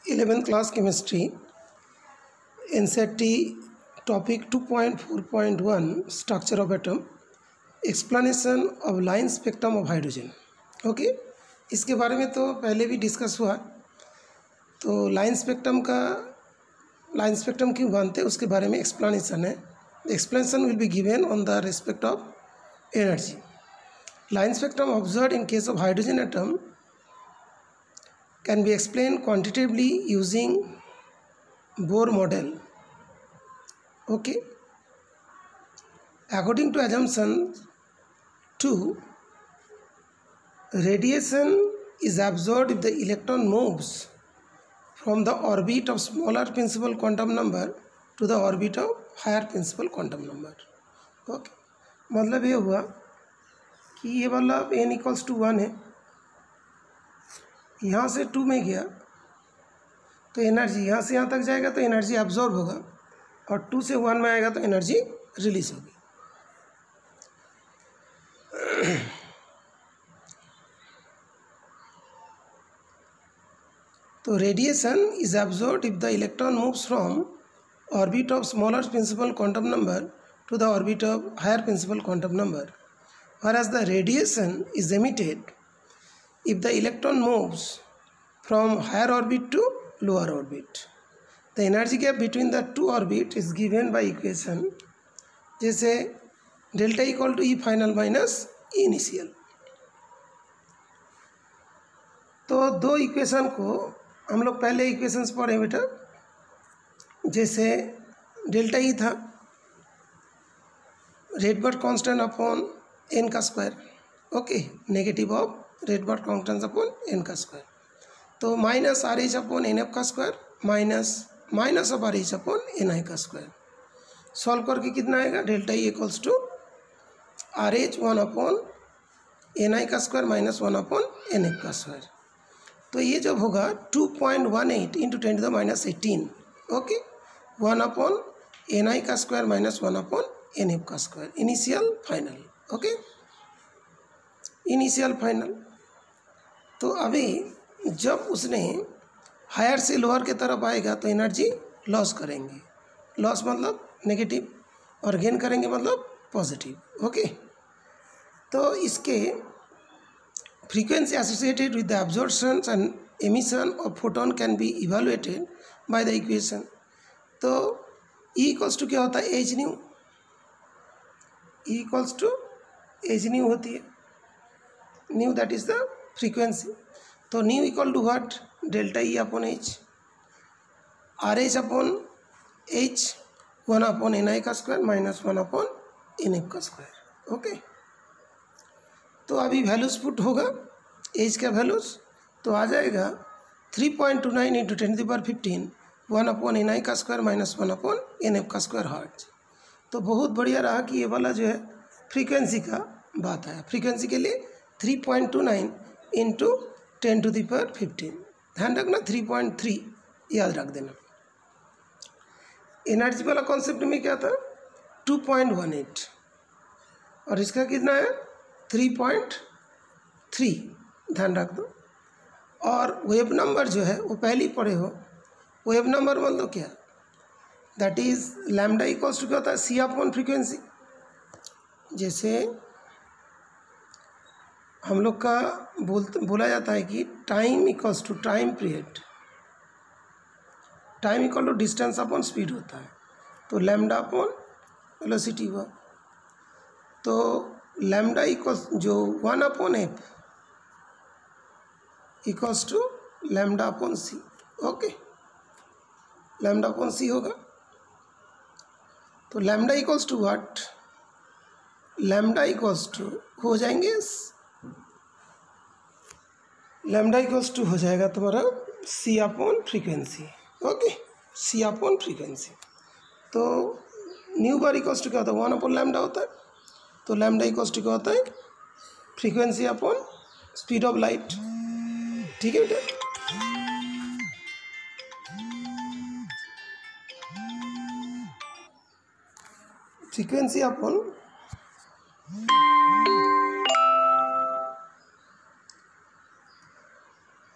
11th class chemistry NCERT topic 2.4.1 structure of atom explanation of line spectrum of hydrogen। Okay, इसके बारे में तो पहले भी डिस्कस हुआ। तो लाइन स्पेक्ट्रम क्यों बनते हैं उसके बारे में एक्सप्लेनेशन है। The explanation will be given on the respect of energy. Line spectrum observed in case of hydrogen atom can be explained quantitatively using Bohr model। Okay, according to assumption 2, radiation is absorbed if the electron moves from the orbit of smaller principal quantum number to the orbit of higher principal quantum number। Okay, मतलब ये हुआ कि ये वाला n = 1 है, यहाँ से 2 में गया तो एनर्जी यहाँ से यहाँ तक जाएगा तो एनर्जी एब्जॉर्ब होगा, और 2 से 1 में आएगा तो एनर्जी रिलीज होगी। तो radiation is absorbed if the electron moves from orbit of smaller principal quantum number to the orbit of higher principal quantum number, whereas the radiation is emitted if the electron moves from higher orbit to lower orbit। The energy gap between the two orbits is given by equation जैसे delta equal to E final minus E initial. तो दो equation को हम लोग पहले equations पढ़े बेटा, जैसे डेल्टा ई था रेडबर्ग कांस्टेंट अपॉन एन का square. Okay, negative of Rydberg constant upon N का स्क्वायर, तो minus R H upon N F का square minus of R H upon N I का स्क्वायर। सॉल्व करके कितना आएगा, delta E equals to R H 1 upon N I का square minus 1 upon N F का square. तो ये जब होगा 2.18 into 10⁻18। Okay, 1 upon N I का square minus 1 upon N F का square, initial final. Okay, initial final. तो अभी जब उसने हायर से लोअर के तरफ आएगा तो एनर्जी लॉस करेंगे, लॉस मतलब नेगेटिव, और गेन करेंगे मतलब पॉजिटिव। ओके, तो इसके frequency associated with the absorption and emission of photon can be evaluated by the equation. तो ई इक्वल्स टू क्या होता है, H nu. E equals to H nu होती है, nu that is the frequency. तो nu equal to what, delta E upon H, R H upon H 1 upon N I का square minus 1 upon N F का square. Okay, तो अभी values put होगा H का values, तो आ जाएगा 3.29 इंटू 10⁻15 1 अपॉन एन आई का square minus 1 upon N F का स्क्वायर हर्ट्ज। तो बहुत बढ़िया रहा कि ये वाला जो है फ्रीक्वेंसी का बात है। फ्रीक्वेंसी के लिए 3.29 इंटू 10⁻15, ध्यान रखना 3.3 याद रख देना। एनर्जी वाला कॉन्सेप्ट में क्या था 2.18, और इसका कितना है 3.3, ध्यान रख दो। और वेव नंबर जो है वो पहले ही पढ़े हो, वेव नंबर मतलब क्या, that is lambda equals to क्या होता है, सी अपॉन फ्रीक्वेंसी। जैसे हम लोग का बोला जाता है कि time equals to time period, time equal to distance upon speed होता है। तो लैम्डा अपॉन वेलोसिटी हुआ, तो लैम्डा इक्वल्स जो 1 upon F equals to lambda upon C. Okay, lambda upon C होगा। तो lambda equals to what, lambda equals to हो जाएंगे, लैम्डा इक्वल्स टू हो जाएगा तुम्हारा C upon frequency. Okay, C upon frequency. तो न्यू बार इक्वल्स टू क्या होता है, 1 अपॉन लैम्डा होता है। तो लैम्डा इक्वल्स टू क्या होता है, frequency upon speed of light. ठीक है बेटा, फ्रीक्वेंसी अपॉन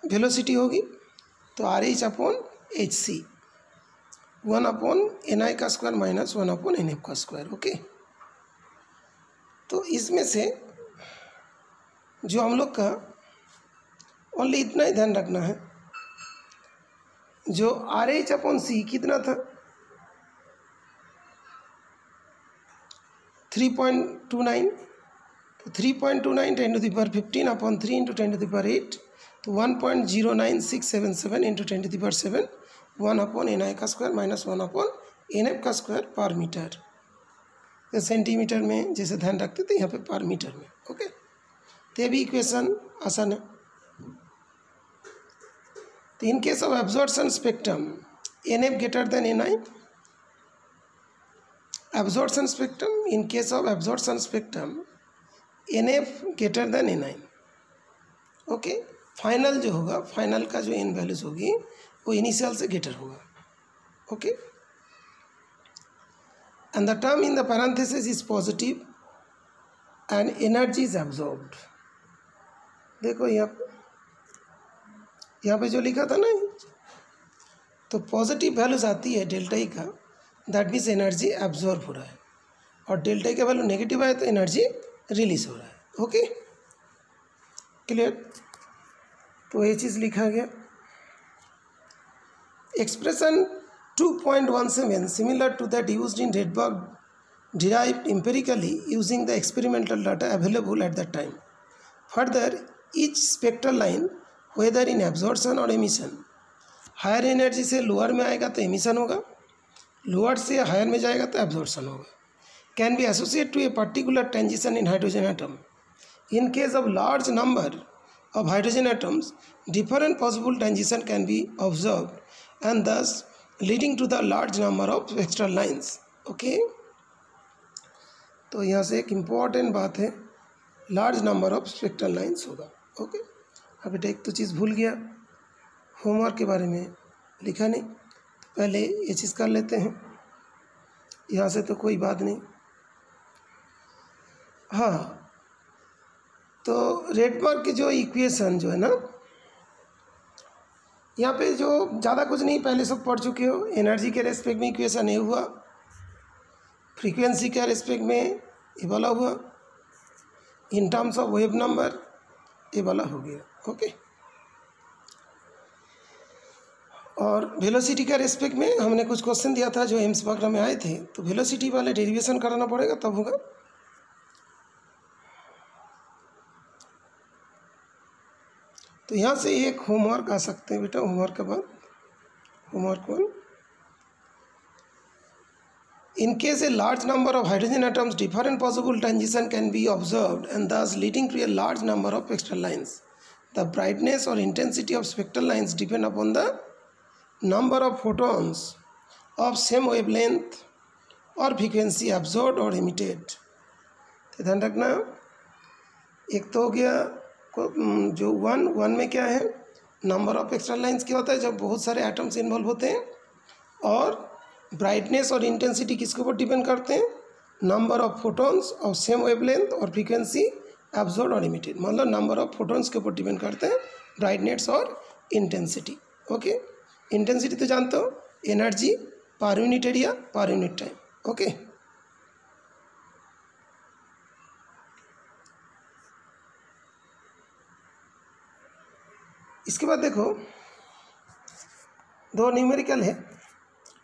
वेलोसिटी होगी। तो RH upon HC 1 upon NI का स्क्वायर माइनस 1 अपॉन NF का स्क्वायर। ओके, तो इसमें से जो हम लोग का ओनली इतना ही ध्यान रखना है, जो RH अपॉन C कितना था 3.29, तो 3.29 10 to the power 15 upon 3 into 10 to the power 8, तो 1.09677 into 10 to the power 7 1 upon NI का स्क्वायर माइनस 1 अपॉन NF का स्क्वायर पर मीटर। तो सेंटीमीटर में जैसे ध्यान रखते थे यहाँ पे पर मीटर में। ओके, तो ये भी इक्वेशन आसान है। तो इन case of absorption spectrum NF greater than NI, absorption spectrum, in case of absorption spectrum NF greater than NI। Okay, final जो होगा, फाइनल का जो n वैल्यूज होगी वो इनिशियल से ग्रेटर होगा। Okay, and the term in the parenthesis is positive and energy is absorbed. देखो यहाँ पे जो लिखा था ना, तो पॉजिटिव वैल्यूज आती है डेल्टा ई का, दैट मीन्स एनर्जी एब्जॉर्ब हो रहा है, और डेल्टा का वैल्यू नेगेटिव आए तो एनर्जी रिलीज हो रहा है। Okay, clear. तो ये चीज़ लिखा गया। Expression 2.17 similar to that used in Rydberg derived empirically using the experimental data available at that time. Further each spectral line whether in absorption और एमिशन, हायर एनर्जी से लोअर में आएगा तो एमिशन होगा, लोअर से हायर में जाएगा तो एब्जॉर्प्शन होगा। Can be associate to a particular transition in hydrogen atom. In case of large number of hydrogen atoms different possible transition can be observed and thus leading to the large number of spectral lines. Okay, तो यहाँ से एक important बात है, large number of spectral lines होगा। Okay, अब बेटा एक तो चीज़ भूल गया, होमवर्क के बारे में लिखा नहीं, पहले ये चीज़ कर लेते हैं, यहाँ से तो कोई बात नहीं। हाँ, तो रेडबर्ग की जो इक्वेशन जो है ना, यहाँ पे जो ज़्यादा कुछ नहीं, पहले सब पढ़ चुके हो। एनर्जी के रेस्पेक्ट में इक्वेशन ये हुआ, फ्रीक्वेंसी के रेस्पेक्ट में ये वाला हुआ, in terms of wave number ये वाला हो गया। ओके, और वेलोसिटी का रेस्पेक्ट में हमने कुछ क्वेश्चन दिया था जो एम्स वगैरह में आए थे, तो वेलोसिटी वाले डेरिवेशन कराना पड़ेगा तब होगा। तो यहाँ से एक होमवर्क आ सकते हैं बेटा, होमवर्क के बाद homework 1, in case a large number of hydrogen atoms different possible transition can be observed and thus leading to a large number of spectral lines. The brightness और intensity of spectral lines depend upon the number of photons of same wavelength और frequency absorbed और emitted। तो ध्यान रखना, एक तो हो गया जो वन में क्या है, नंबर ऑफ एक्स्ट्रल लाइन्स क्या होता है जब बहुत सारे एटम्स इन्वॉल्व होते हैं, और ब्राइटनेस और इंटेंसिटी किसके ऊपर डिपेंड करते हैं, number of photons of same wavelength और फ्रीक्वेंसी एब्जॉर्ब्ड और इमिटेड। मतलब नंबर ऑफ फोटॉन्स के ऊपर डिपेंड करते हैं ब्राइटनेस और इंटेंसिटी। ओके, इंटेंसिटी तो जानते हो, एनर्जी पर यूनिट एरिया पर यूनिट टाइम। ओके, इसके बाद देखो दो न्यूमेरिकल है।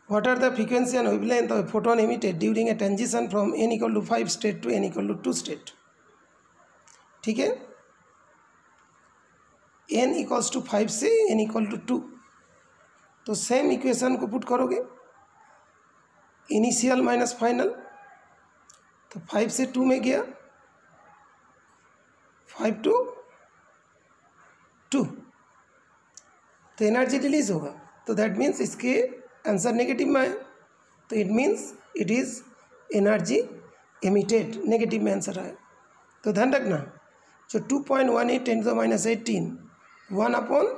What are the frequency and wavelength of photon emitted during a transition from n = 5 state to n = 2 state. ठीक है, n = 5 से n = 2, तो सेम इक्वेशन को पुट करोगे, इनिशियल माइनस फाइनल, तो 5 से 2 में गया, 5 to 2, तो एनर्जी रिलीज होगा, तो दैट मीन्स इसके आंसर नेगेटिव में है, तो it means it is energy emitted, negative में आंसर आया। तो ध्यान रखना, जो 2.18 × 10⁻18 1 अपॉन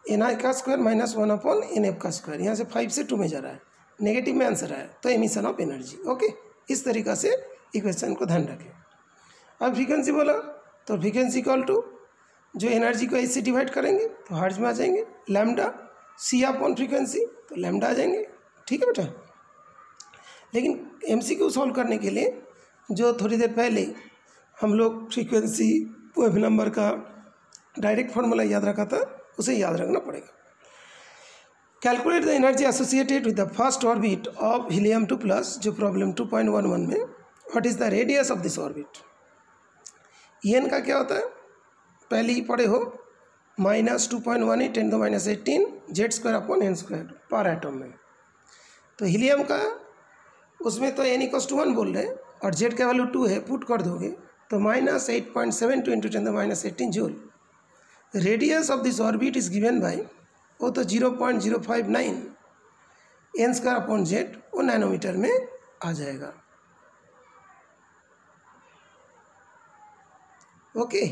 NI का स्क्वायर माइनस 1 अपॉन NF का स्क्वायर, यहाँ से 5 से 2 में जा रहा है, नेगेटिव में आंसर आया, तो एमिशन ऑफ एनर्जी। ओके, इस तरीक़ा से इक्वेशन को ध्यान रखें। अब फ्रीक्वेंसी बोला, तो फ्रीक्वेंसी इक्वल टू जो एनर्जी को इससे डिवाइड करेंगे तो हर्ट्ज में आ जाएंगे, लैम्डा सी अपॉन फ्रीक्वेंसी तो लैम्डा आ जाएंगे। ठीक है बेटा। लेकिन एमसीक्यू सॉल्व करने के लिए जो थोड़ी देर पहले हम लोग फ्रीक्वेंसी वेव नंबर का डायरेक्ट फार्मूला याद रखा था उसे याद रखना पड़ेगा। Calculate the energy associated with the first orbit of helium 2+ जो प्रॉब्लम 2.11 में। What is the radius of this orbit. N का क्या होता है पहले ही पढ़े हो, -2.18 × 10⁻18 Z² अपॉन n² पर एटम में। तो हीलियम का उसमें तो n=1 बोल रहे हैं और Z का वैल्यू 2 है, पुट कर दोगे तो -8.72 × 10⁻18 joule. Radius of this orbit is given by वो तो 0.059 n² अपॉन Z वो नैनोमीटर में आ जाएगा। ओके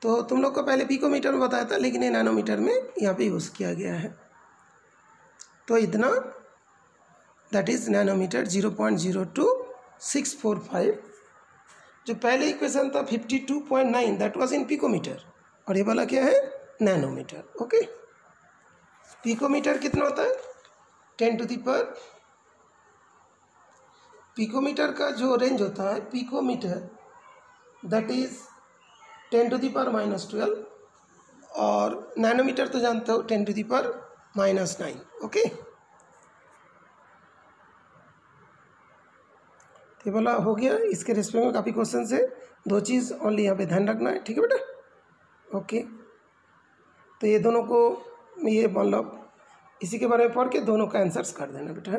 तो तुम लोग को पहले पिकोमीटर में बताया था लेकिन ये नैनोमीटर में यहाँ पे यूज़ किया गया है। तो इतना दैट इज़ नैनोमीटर 0.02645। जो पहले इक्वेशन था 52.9 दैट वाज इन पिकोमीटर और ये वाला क्या है नैनोमीटर। ओके पिकोमीटर कितना होता है 10⁻। पिकोमीटर का जो रेंज होता है पिकोमीटर दैट इज़ 10⁻⁻12 और नैनोमीटर तो जानते हो 10⁻⁻9। ओके ये वाला हो गया। इसके रिस्पेक्ट में काफ़ी क्वेश्चन है, दो चीज़ ओनली यहाँ पे ध्यान रखना है। ठीक है बेटा। ओके तो ये दोनों को ये मतलब इसी के बारे में पढ़ के दोनों का आंसर्स कर देना बेटा।